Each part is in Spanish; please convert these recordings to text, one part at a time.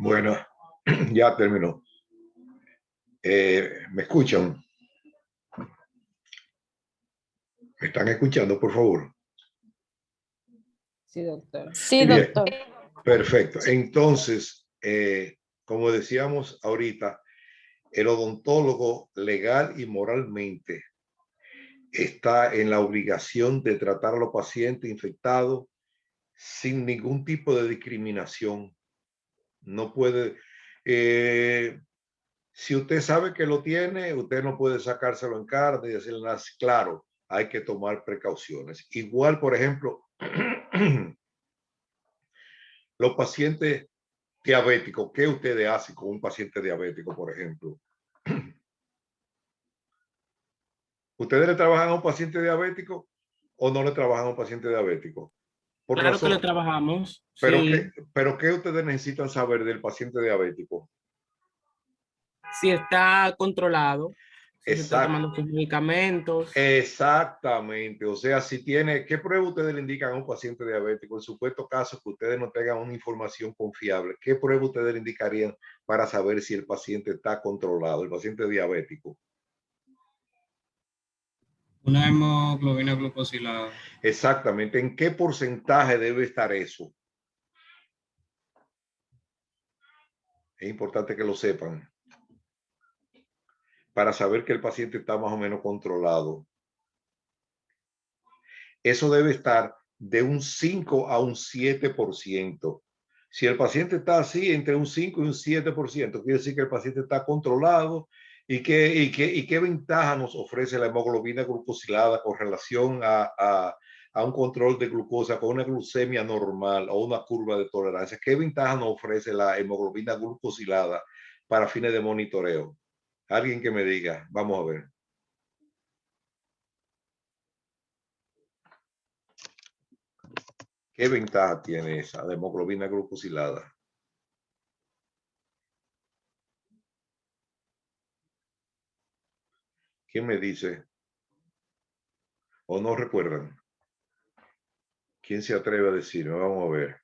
Bueno, ya terminó. ¿Me escuchan? ¿Me están escuchando, por favor? Sí, doctor. Sí, Bien, doctor. perfecto. Entonces, como decíamos ahorita, el odontólogo legal y moralmente está en la obligación de tratar a los pacientes infectados sin ningún tipo de discriminación. No puede, si usted sabe que lo tiene, usted no puede sacárselo en cara y decirle nada. Claro, hay que tomar precauciones. Igual, por ejemplo, los pacientes diabéticos, ¿qué ustedes hacen con un paciente diabético, por ejemplo? ¿Ustedes le trabajan a un paciente diabético o no le trabajan a un paciente diabético? Por Claro que le razón. trabajamos. Pero, Sí. ¿qué ustedes necesitan saber del paciente diabético? Si está controlado, si se está Exacto. tomando sus medicamentos. Exactamente. O sea, si tiene, ¿qué prueba ustedes le indican a un paciente diabético? En supuesto caso que ustedes no tengan una información confiable, ¿qué prueba ustedes le indicarían para saber si el paciente está controlado, el paciente diabético? Una hemoglobina glucosilada. Exactamente. ¿En qué porcentaje debe estar eso? Es importante que lo sepan para saber que el paciente está más o menos controlado. Eso debe estar de un 5 a un 7%. Si el paciente está así, entre un 5 y un 7%, quiere decir que el paciente está controlado. ¿Y qué ventaja nos ofrece la hemoglobina glucosilada con relación a un control de glucosa con una glucemia normal o una curva de tolerancia? ¿Qué ventaja nos ofrece la hemoglobina glucosilada para fines de monitoreo? Alguien que me diga, vamos a ver. ¿Qué ventaja tiene esa de hemoglobina glucosilada? ¿Quién me dice? ¿O no recuerdan? ¿Quién se atreve a decirme? Vamos a ver.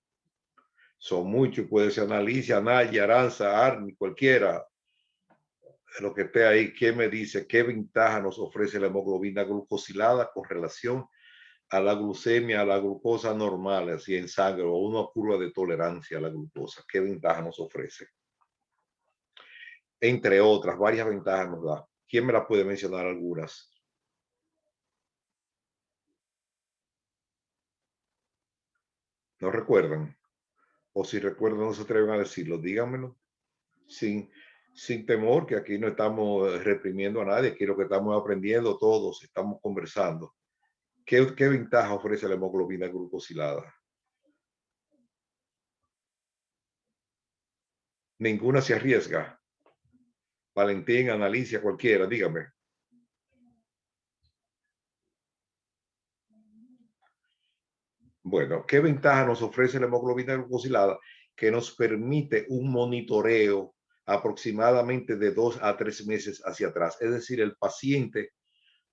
Son muchos, puede ser Analicia, Naya, Aranza, Arni, cualquiera de lo que esté ahí. ¿Quién me dice qué ventaja nos ofrece la hemoglobina glucosilada con relación a la glucemia, a la glucosa normal, así en sangre, o una curva de tolerancia a la glucosa? ¿Qué ventaja nos ofrece? Entre otras, varias ventajas nos da. ¿Quién me la puede mencionar algunas? ¿No recuerdan? O si recuerdan, no se atreven a decirlo, díganmelo. Sin temor, que aquí no estamos reprimiendo a nadie, aquí lo que estamos aprendiendo todos, estamos conversando. ¿Qué ventaja ofrece la hemoglobina glucosilada? Ninguna se arriesga. Valentín, Analicia, cualquiera, dígame. Bueno, ¿qué ventaja nos ofrece la hemoglobina glucosilada? Que nos permite un monitoreo aproximadamente de 2 a 3 meses hacia atrás. Es decir, el paciente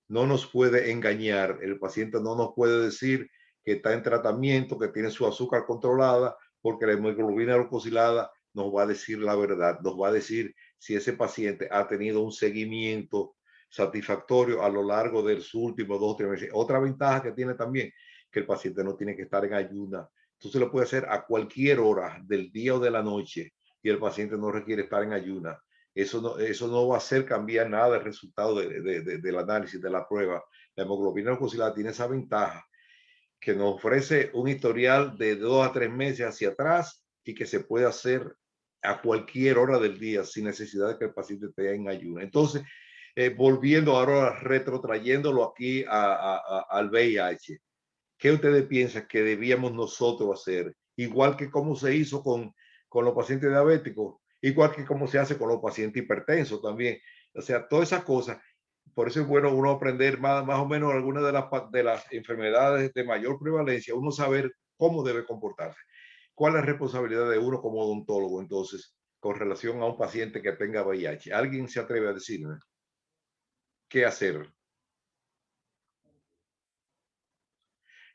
no nos puede engañar, el paciente no nos puede decir que está en tratamiento, que tiene su azúcar controlada, porque la hemoglobina glucosilada nos va a decir la verdad, nos va a decir si ese paciente ha tenido un seguimiento satisfactorio a lo largo de sus últimos 2 o 3 meses. Otra ventaja que tiene también, que el paciente no tiene que estar en ayuna. Entonces lo puede hacer a cualquier hora del día o de la noche y el paciente no requiere estar en ayuna. Eso no va a hacer cambiar nada el resultado del análisis, de la prueba. La hemoglobina glucosilada tiene esa ventaja que nos ofrece un historial de 2 a 3 meses hacia atrás y que se puede hacer a cualquier hora del día sin necesidad de que el paciente esté en ayuno. Entonces, volviendo ahora, retrotrayéndolo aquí al VIH, ¿qué ustedes piensan que debíamos nosotros hacer? Igual que como se hizo con los pacientes diabéticos, igual que como se hace con los pacientes hipertensos también. O sea, todas esas cosas. Por eso es bueno uno aprender más o menos algunas de las enfermedades de mayor prevalencia, uno saber cómo debe comportarse. ¿Cuál es la responsabilidad de uno como odontólogo entonces con relación a un paciente que tenga VIH? ¿Alguien se atreve a decirme qué hacer?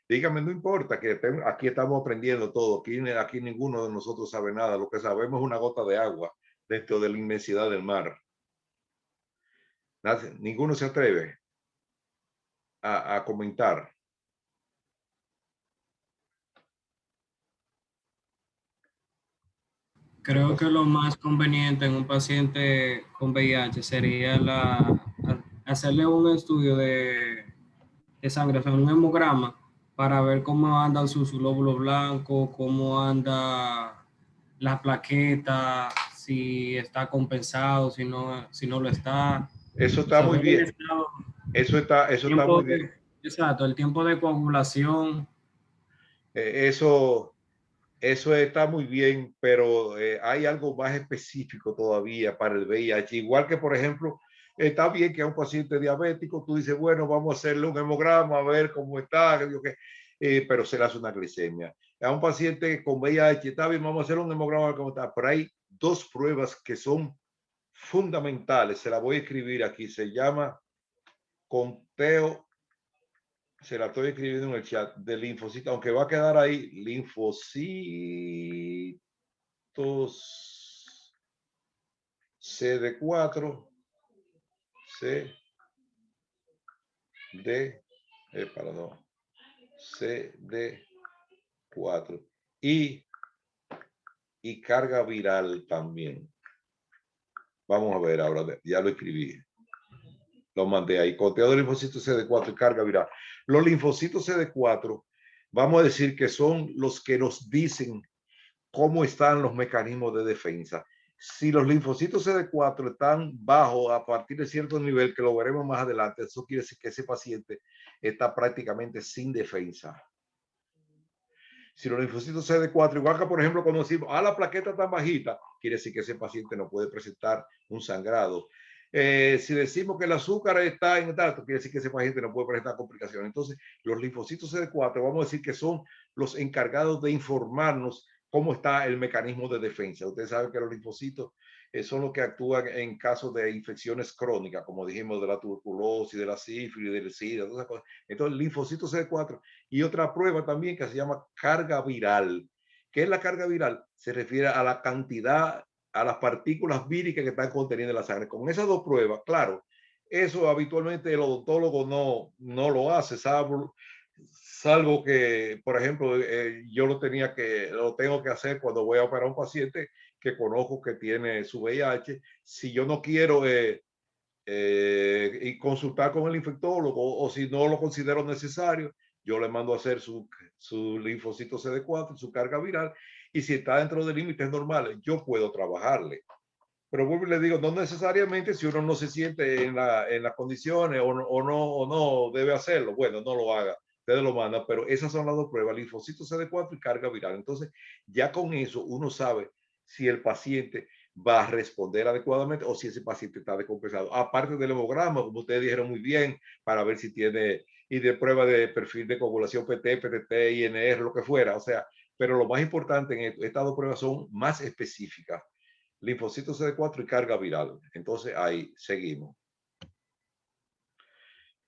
Dígame, no importa, que aquí estamos aprendiendo todo. Aquí ninguno de nosotros sabe nada. Lo que sabemos es una gota de agua dentro de la inmensidad del mar. Ninguno se atreve a comentar. Creo que lo más conveniente en un paciente con VIH sería hacerle un estudio de sangre, o sea, un hemograma, para ver cómo andan sus glóbulos blancos, cómo anda la plaqueta, si está compensado, si no lo está. Eso O está sea, muy ver el bien. estado, Eso está tiempo muy bien. exacto, el tiempo de coagulación. Eso está muy bien, pero hay algo más específico todavía para el VIH. Igual que, por ejemplo, está bien que a un paciente diabético tú dices, bueno, vamos a hacerle un hemograma, a ver cómo está, pero se le hace una glicemia. A un paciente con VIH, está bien, vamos a hacer un hemograma, a ver cómo está. Pero hay dos pruebas que son fundamentales. Se la voy a escribir aquí. Se llama conteo, se la estoy escribiendo en el chat, de linfocitos, aunque va a quedar ahí, linfocitos CD4, perdón, CD4 y carga viral también. Vamos a ver ahora, ya lo escribí. Lo mandé ahí, conteo de linfocitos CD4 y carga viral. Los linfocitos CD4, vamos a decir que son los que nos dicen cómo están los mecanismos de defensa. Si los linfocitos CD4 están bajos a partir de cierto nivel, que lo veremos más adelante, eso quiere decir que ese paciente está prácticamente sin defensa. Si los linfocitos CD4, igual que por ejemplo cuando decimos, la plaqueta tan bajita, quiere decir que ese paciente no puede presentar un sangrado. Si decimos que el azúcar está en alto, quiere decir que ese paciente no puede presentar complicaciones. Entonces, los linfocitos CD4, vamos a decir que son los encargados de informarnos cómo está el mecanismo de defensa. Ustedes saben que los linfocitos son los que actúan en casos de infecciones crónicas, como dijimos, de la tuberculosis, de la sífilis, del SIDA, todas esas cosas. Entonces, el linfocito CD4 y otra prueba también que se llama carga viral. ¿Qué es la carga viral? Se refiere a la cantidad, a las partículas víricas que están contenidas en la sangre. Con esas dos pruebas, claro, eso habitualmente el odontólogo no lo hace, salvo que, por ejemplo, yo lo tengo que hacer cuando voy a operar a un paciente que conozco que tiene su VIH. Si yo no quiero y consultar con el infectólogo, o si no lo considero necesario, yo le mando a hacer su linfocito CD4, su carga viral, y si está dentro de límites normales, yo puedo trabajarle. Pero vuelvo y le digo, no necesariamente si uno no se siente en las condiciones o no debe hacerlo, bueno, no lo haga, ustedes lo mandan, pero esas son las dos pruebas, linfocito CD4 y carga viral. Entonces, ya con eso uno sabe si el paciente va a responder adecuadamente o si ese paciente está descompensado. Aparte del hemograma, como ustedes dijeron muy bien, para ver si tiene, y de prueba de perfil de coagulación PT, PTT, INR, lo que fuera. O sea, pero lo más importante en esto, estas dos pruebas son más específicas. Linfocitos CD4 y carga viral. Entonces ahí seguimos.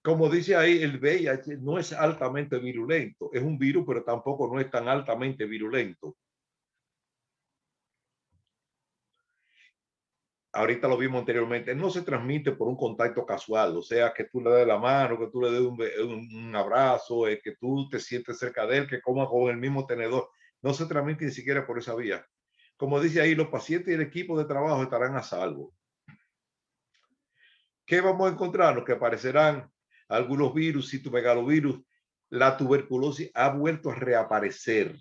Como dice ahí, el VIH no es altamente virulento. Es un virus, pero tampoco no es tan altamente virulento. Ahorita lo vimos anteriormente, no se transmite por un contacto casual, o sea, que tú le des la mano, que tú le des un abrazo, que tú te sientes cerca de él, que coma con el mismo tenedor. No se transmite ni siquiera por esa vía. Como dice ahí, los pacientes y el equipo de trabajo estarán a salvo. ¿Qué vamos a encontrarnos? Que aparecerán algunos virus, citomegalovirus. La tuberculosis ha vuelto a reaparecer.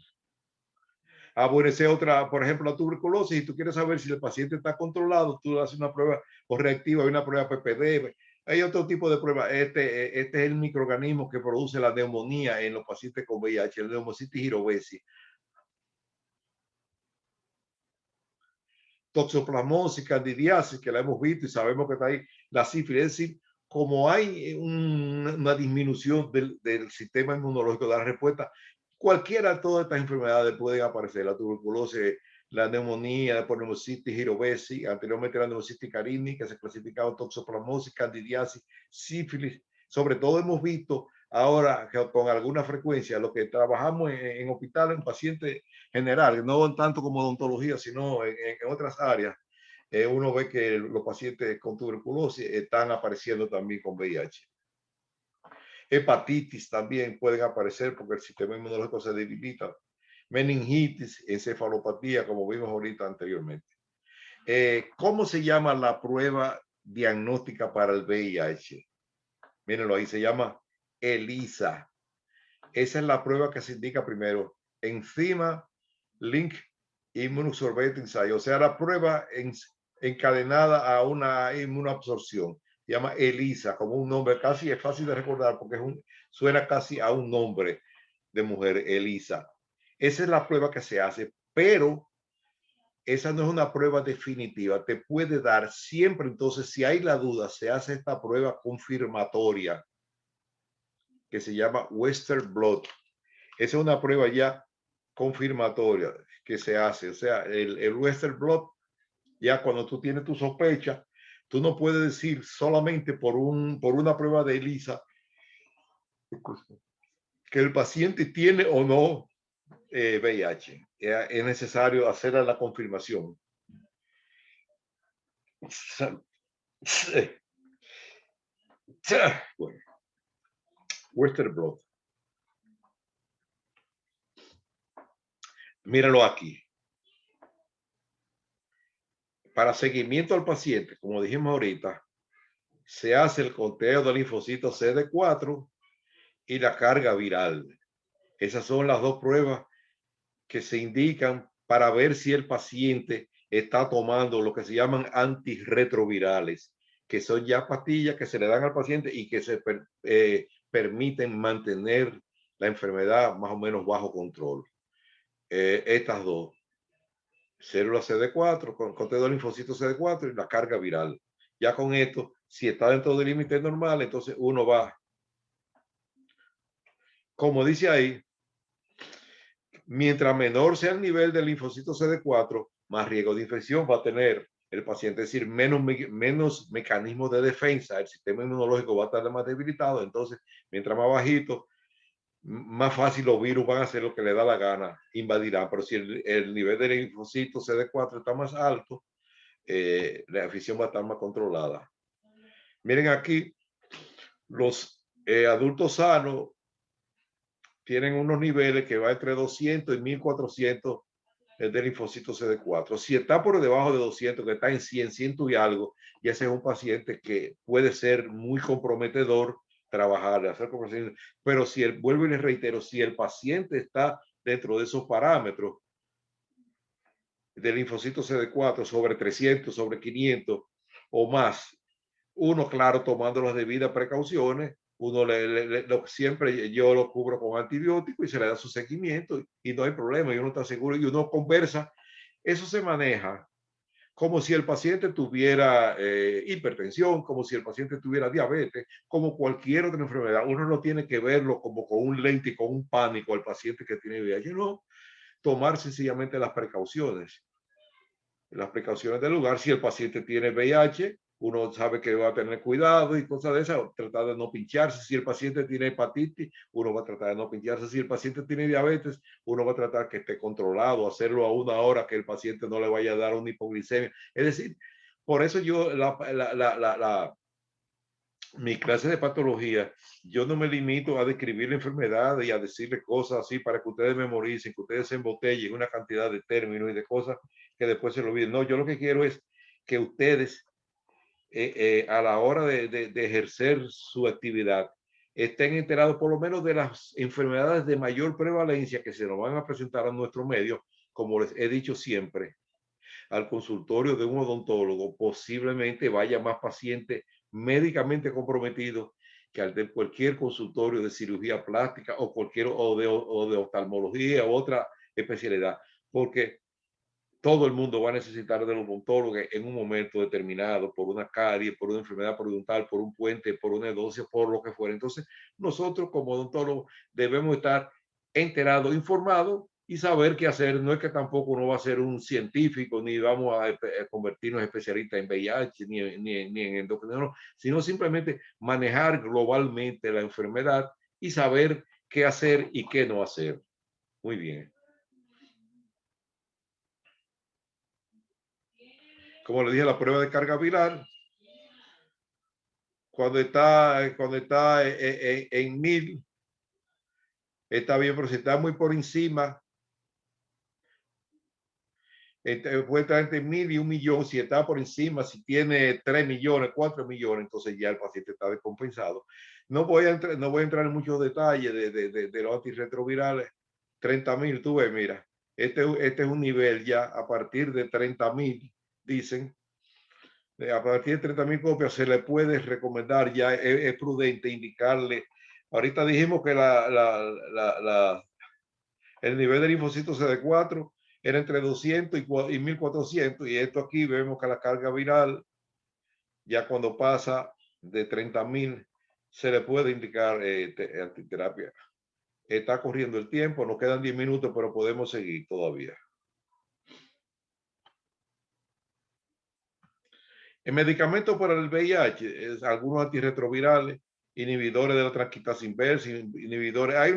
Bueno, esa otra, por ejemplo, la tuberculosis, si tú quieres saber si el paciente está controlado, tú haces una prueba reactiva, hay una prueba PPD, hay otro tipo de prueba. Este es el microorganismo que produce la neumonía en los pacientes con VIH, el Pneumocystis jirovecii. Toxoplasmosis, candidiasis, que la hemos visto y sabemos que está ahí, la sífilis. Es decir, como hay una disminución del sistema inmunológico, de la respuesta, cualquiera de todas estas enfermedades pueden aparecer, la tuberculosis, la neumonía, la Pneumocystis jirovecii, anteriormente la Pneumocystis carinii, que se clasificaba toxoplasmosis, candidiasis, sífilis. Sobre todo hemos visto ahora con alguna frecuencia, lo que trabajamos en hospitales, en pacientes generales, no tanto como odontología, sino en otras áreas, uno ve que los pacientes con tuberculosis están apareciendo también con VIH. Hepatitis también pueden aparecer porque el sistema inmunológico se debilita. Meningitis, encefalopatía, como vimos ahorita anteriormente. ¿Cómo se llama la prueba diagnóstica para el VIH? Mírenlo ahí, se llama ELISA. Esa es la prueba que se indica primero. Enzima Link Immunosorbent Ensayo, o sea, la prueba encadenada a una inmunoabsorción. Se llama ELISA, como un nombre, casi es fácil de recordar porque suena casi a un nombre de mujer, ELISA. Esa es la prueba que se hace, pero esa no es una prueba definitiva. Te puede dar siempre, entonces, si hay la duda, se hace esta prueba confirmatoria que se llama Western Blot. Esa es una prueba ya confirmatoria que se hace. O sea, el Western Blot, ya cuando tú tienes tu sospecha, tú no puedes decir solamente por una prueba de ELISA que el paciente tiene o no VIH. Es necesario hacer la confirmación. Bueno, Western Blot. Míralo aquí. Para seguimiento al paciente, como dijimos ahorita, se hace el conteo del linfocito CD4 y la carga viral. Esas son las dos pruebas que se indican para ver si el paciente está tomando lo que se llaman antirretrovirales, que son ya pastillas que se le dan al paciente y que se permiten mantener la enfermedad más o menos bajo control. Estas dos, célula CD4, con conteo de linfocitos CD4 y la carga viral. Ya con esto, si está dentro del límite normal, entonces uno va, como dice ahí, mientras menor sea el nivel del linfocito CD4, más riesgo de infección va a tener el paciente, es decir, menos mecanismos de defensa, el sistema inmunológico va a estar más debilitado, entonces, mientras más bajito, más fácil los virus van a hacer lo que le da la gana, invadirán, pero si el nivel del linfocito CD4 está más alto, la infección va a estar más controlada. Miren aquí, los adultos sanos tienen unos niveles que va entre 200 y 1400 del linfocito CD4. Si está por debajo de 200, que está en 100, 100 y algo, y ese es un paciente que puede ser muy comprometedor trabajar, hacer conversaciones. Pero si vuelvo y les reitero, si el paciente está dentro de esos parámetros del linfocito CD4 sobre 300, sobre 500 o más, uno, claro, tomando las debidas precauciones, uno siempre yo lo cubro con antibióticos y se le da su seguimiento y no hay problema, y uno está seguro y uno conversa. Eso se maneja como si el paciente tuviera hipertensión, como si el paciente tuviera diabetes, como cualquier otra enfermedad. Uno no tiene que verlo como con un lente y con un pánico al paciente que tiene VIH, no, tomar sencillamente las precauciones del lugar. Si el paciente tiene VIH, uno sabe que va a tener cuidado y cosas de esas, tratar de no pincharse. Si el paciente tiene hepatitis, uno va a tratar de no pincharse. Si el paciente tiene diabetes, uno va a tratar que esté controlado, hacerlo a una hora que el paciente no le vaya a dar una hipoglicemia. Es decir, por eso yo, mi clase de patología, yo no me limito a describir la enfermedad y a decirle cosas así para que ustedes memoricen, que ustedes se embotellen una cantidad de términos y de cosas que después se lo olviden. No, yo lo que quiero es que ustedes a la hora de ejercer su actividad estén enterados por lo menos de las enfermedades de mayor prevalencia que se nos van a presentar a nuestro medio. Como les he dicho siempre, al consultorio de un odontólogo posiblemente vaya más pacientes médicamente comprometidos que al de cualquier consultorio de cirugía plástica o de oftalmología u otra especialidad, porque todo el mundo va a necesitar del odontólogo en un momento determinado, por una carie, por una enfermedad periodontal, por un puente, por una endodoncia, por lo que fuera. Entonces, nosotros como odontólogos debemos estar enterados, informados y saber qué hacer. No es que tampoco uno va a ser un científico, ni vamos a convertirnos especialistas en VIH, ni en endocrinología, sino simplemente manejar globalmente la enfermedad y saber qué hacer y qué no hacer. Muy bien. Como le dije, la prueba de carga viral, cuando está en 1000, está bien, pero si está muy por encima, puede estar entre 1000 y 1.000.000. Si está por encima, si tiene 3 millones, 4 millones, entonces ya el paciente está descompensado. No voy a entrar en muchos detalles de los antirretrovirales. 30.000, tú ves, mira, este es un nivel ya a partir de 30.000, dicen. A partir de 30.000 copias se le puede recomendar, ya es prudente indicarle. Ahorita dijimos que el nivel de linfocitos CD4 era entre 200 y 1400, y esto aquí vemos que la carga viral, ya cuando pasa de 30.000, se le puede indicar antiterapia. Está corriendo el tiempo, nos quedan 10 minutos, pero podemos seguir todavía. El medicamento para el VIH es algunos antirretrovirales, inhibidores de la transcriptasa inversa, inhibidores. Hay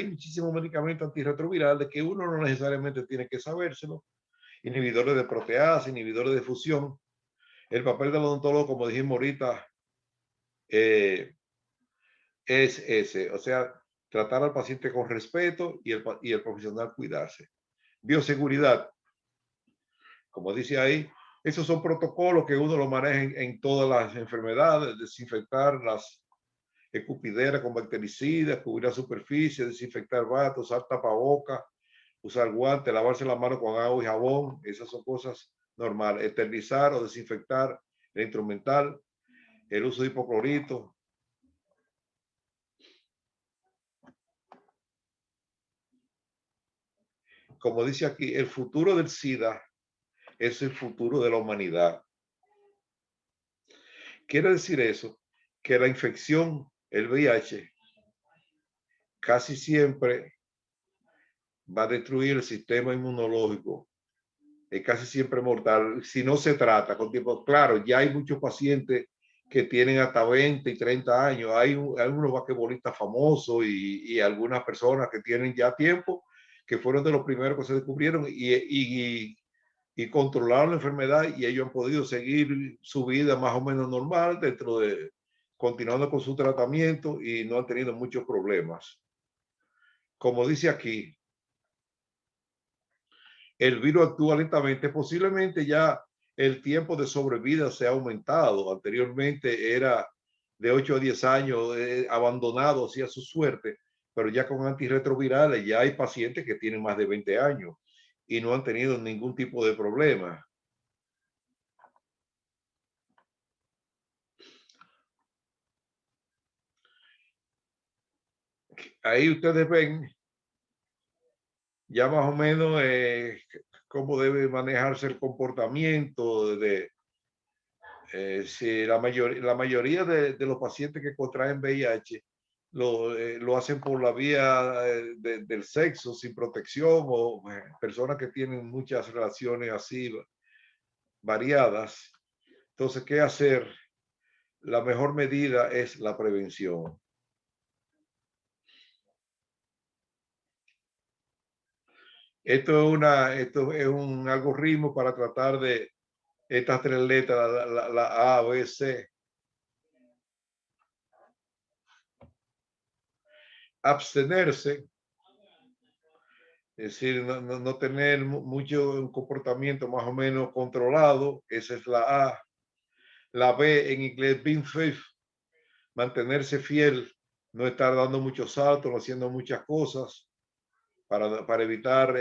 muchísimos medicamentos antirretrovirales que uno no necesariamente tiene que sabérselo. Inhibidores de proteasa, inhibidores de fusión. El papel del odontólogo, como dijimos ahorita, es ese, o sea, tratar al paciente con respeto y el profesional cuidarse. Bioseguridad, como dice ahí, esos son protocolos que uno lo maneja en todas las enfermedades: desinfectar las escupideras con bactericidas, cubrir la superficie, desinfectar batos, usar tapabocas, usar guantes, lavarse la mano con agua y jabón. Esas son cosas normales. Esterilizar o desinfectar el instrumental, el uso de hipoclorito. Como dice aquí, el futuro del SIDA es el futuro de la humanidad. Quiere decir eso, que la infección, el VIH, casi siempre va a destruir el sistema inmunológico. Es casi siempre mortal si no se trata con tiempo. Claro, ya hay muchos pacientes que tienen hasta 20 y 30 años. Hay algunos basquetbolistas famosos y algunas personas que tienen ya tiempo, que fueron de los primeros que se descubrieron y controlaron la enfermedad, y ellos han podido seguir su vida más o menos normal continuando con su tratamiento, y no han tenido muchos problemas. Como dice aquí, el virus actúa lentamente. Posiblemente ya el tiempo de sobrevida se ha aumentado. Anteriormente era de 8 a 10 años, abandonado hacia su suerte, pero ya con antirretrovirales ya hay pacientes que tienen más de 20 años y no han tenido ningún tipo de problema. Ahí ustedes ven ya más o menos cómo debe manejarse el comportamiento si la mayoría de los pacientes que contraen VIH lo hacen por la vía del sexo, sin protección, o personas que tienen muchas relaciones así variadas. Entonces, ¿qué hacer? La mejor medida es la prevención. Esto es un algoritmo para tratar de estas 3 letras, la A, B, C. Abstenerse, es decir, no tener mucho comportamiento más o menos controlado. Esa es la A. La B en inglés, being faithful, mantenerse fiel, no estar dando muchos saltos, no haciendo muchas cosas para evitar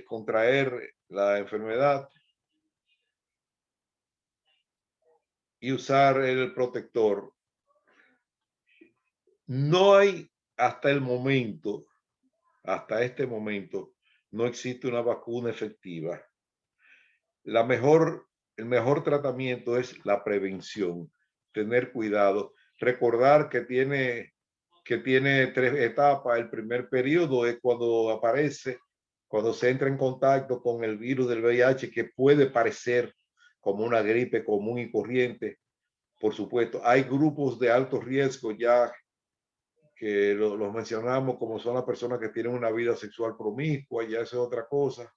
contraer la enfermedad, y usar el protector. No hay hasta este momento, no existe una vacuna efectiva. El mejor tratamiento es la prevención, tener cuidado, recordar que tiene 3 etapas. El primer periodo es cuando se entra en contacto con el virus del VIH, que puede parecer como una gripe común y corriente. Por supuesto, hay grupos de alto riesgo ya que los mencionamos como son las personas que tienen una vida sexual promiscua, ya eso es otra cosa.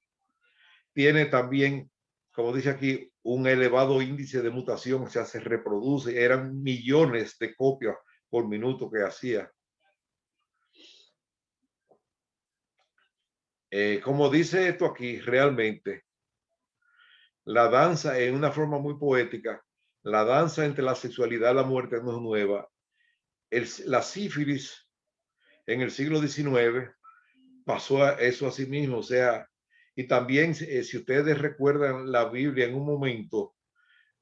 Tiene también, como dice aquí, un elevado índice de mutación, o sea, se reproduce, eran millones de copias por minuto que hacía. Como dice esto aquí, realmente, la danza en una forma muy poética, la danza entre la sexualidad y la muerte no es nueva. La sífilis en el siglo XIX pasó a eso a sí mismo, o sea, y también si ustedes recuerdan la Biblia en un momento,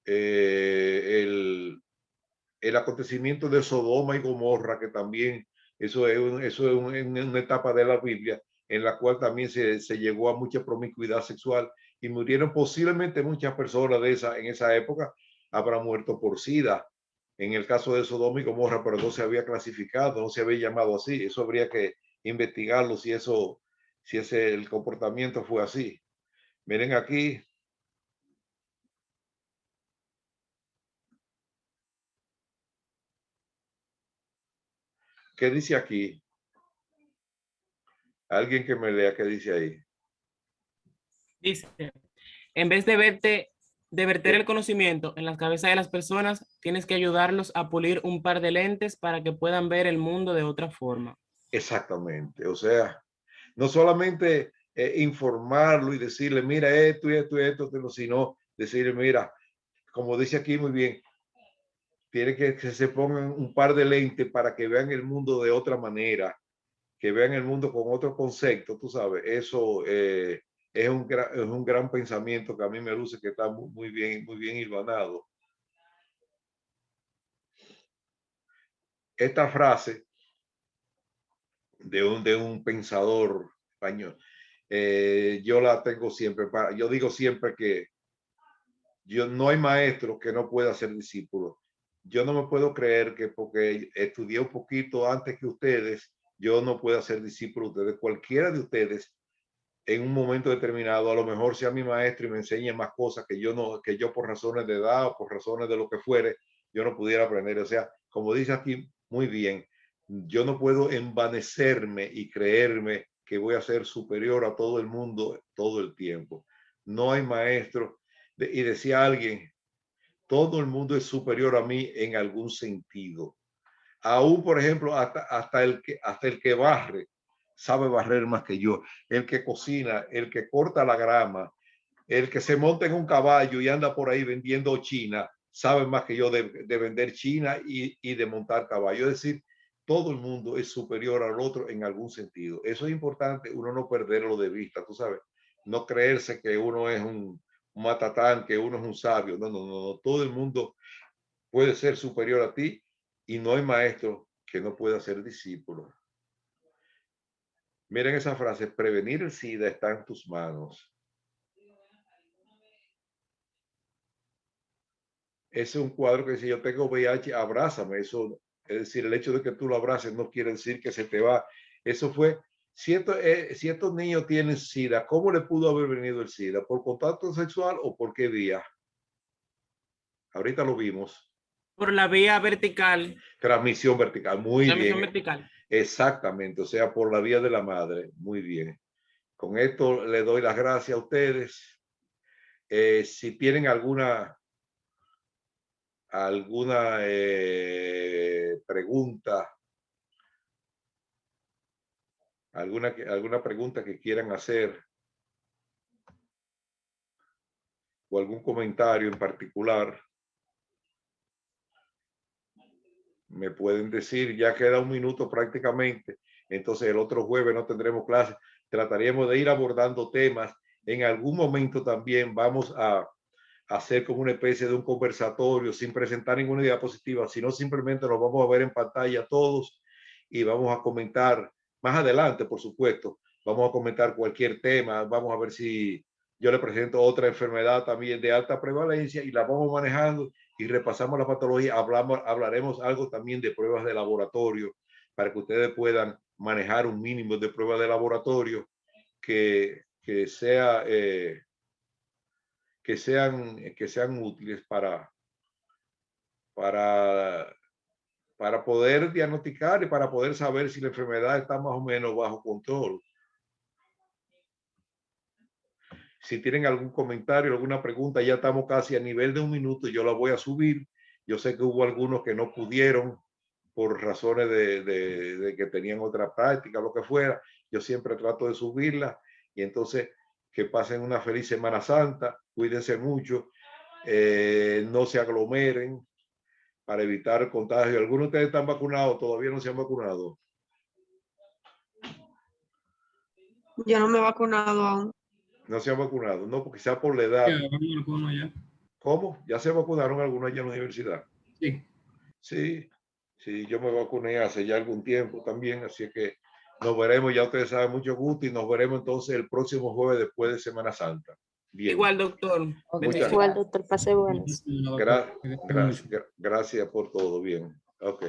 el acontecimiento de Sodoma y Gomorra, que también eso es una etapa de la Biblia en la cual también se llegó a mucha promiscuidad sexual y murieron posiblemente muchas personas en esa época, habrá muerto por SIDA. En el caso de Sodoma y Gomorra, pero no se había clasificado, no se había llamado así. Eso habría que investigarlo si ese el comportamiento fue así. Miren aquí, ¿qué dice aquí? Alguien que me lea qué dice ahí. Dice, en vez de verter Eh, el conocimiento en las cabezas de las personas, tienes que ayudarlos a pulir un par de lentes para que puedan ver el mundo de otra forma. Exactamente. O sea, no solamente informarlo y decirle, mira esto y esto y esto, sino decirle, mira, como dice aquí muy bien, tiene que se pongan un par de lentes para que vean el mundo de otra manera, que vean el mundo con otro concepto, tú sabes, eso es un gran pensamiento que a mí me luce que está muy bien hilvanado. Esta frase de un pensador español, yo la tengo siempre, yo digo siempre que no hay maestro que no pueda ser discípulo. Yo no me puedo creer que porque estudié un poquito antes que ustedes, yo no pueda ser discípulo de ustedes. Cualquiera de ustedes en un momento determinado, a lo mejor sea mi maestro y me enseñe más cosas que yo por razones de edad o por razones de lo que fuere, yo no pudiera aprender. O sea, como dice aquí muy bien, yo no puedo envanecerme y creerme que voy a ser superior a todo el mundo todo el tiempo. No hay maestro. Y decía alguien, todo el mundo es superior a mí en algún sentido. Aún, por ejemplo, hasta el que barre sabe barrer más que yo. El que cocina, el que corta la grama, el que se monta en un caballo y anda por ahí vendiendo China, sabe más que yo de vender China y de montar caballo. Es decir, todo el mundo es superior al otro en algún sentido. Eso es importante, uno no perderlo de vista, tú sabes. No creerse que uno es un matatán, que uno es un sabio. No, no, no, no. Todo el mundo puede ser superior a ti y no hay maestro que no pueda ser discípulo. Miren esa frase, prevenir el SIDA está en tus manos. Ese es un cuadro que dice, yo tengo VIH, abrázame. Eso, es decir, el hecho de que tú lo abraces no quiere decir que se te va. Eso fue, si estos niños tienen SIDA, ¿cómo le pudo haber venido el SIDA? ¿Por contacto sexual o por qué vía? Ahorita lo vimos. Por la vía vertical, Transmisión vertical, muy transmisión bien. vertical. Exactamente, o sea, por la vía de la madre, muy bien. Con esto le doy las gracias a ustedes. Si tienen alguna pregunta, alguna pregunta que quieran hacer o algún comentario en particular, me pueden decir. Ya queda un minuto prácticamente, entonces el otro jueves no tendremos clase. Trataríamos de ir abordando temas. En algún momento también vamos a hacer como una especie de un conversatorio sin presentar ninguna diapositiva, sino simplemente nos vamos a ver en pantalla todos y vamos a comentar más adelante, por supuesto. Vamos a comentar cualquier tema. Vamos a ver si yo le presento otra enfermedad también de alta prevalencia y la vamos manejando y repasamos la patología. Hablaremos algo también de pruebas de laboratorio para que ustedes puedan manejar un mínimo de pruebas de laboratorio que sea que sean útiles para para poder diagnosticar y para poder saber si la enfermedad está más o menos bajo control. Si tienen algún comentario, alguna pregunta, ya estamos casi a nivel de 1 minuto, yo la voy a subir. Yo sé que hubo algunos que no pudieron por razones de que tenían otra práctica, lo que fuera. Yo siempre trato de subirla y entonces que pasen una feliz Semana Santa, cuídense mucho, no se aglomeren para evitar el contagio. ¿Algunos de ustedes están vacunados? ¿Todavía no se han vacunado? Yo no me he vacunado aún. No se han vacunado, no, porque sea por la edad. Ya. ¿Cómo? ¿Ya se vacunaron algunos allá en la universidad? Sí. Sí, sí, yo me vacuné hace ya algún tiempo también, así que nos veremos, ya ustedes saben, mucho gusto y nos veremos entonces el próximo jueves después de Semana Santa. Bien. Igual, doctor. Muchas Igual, doctor, pase buenas. gracias por todo, bien. Ok.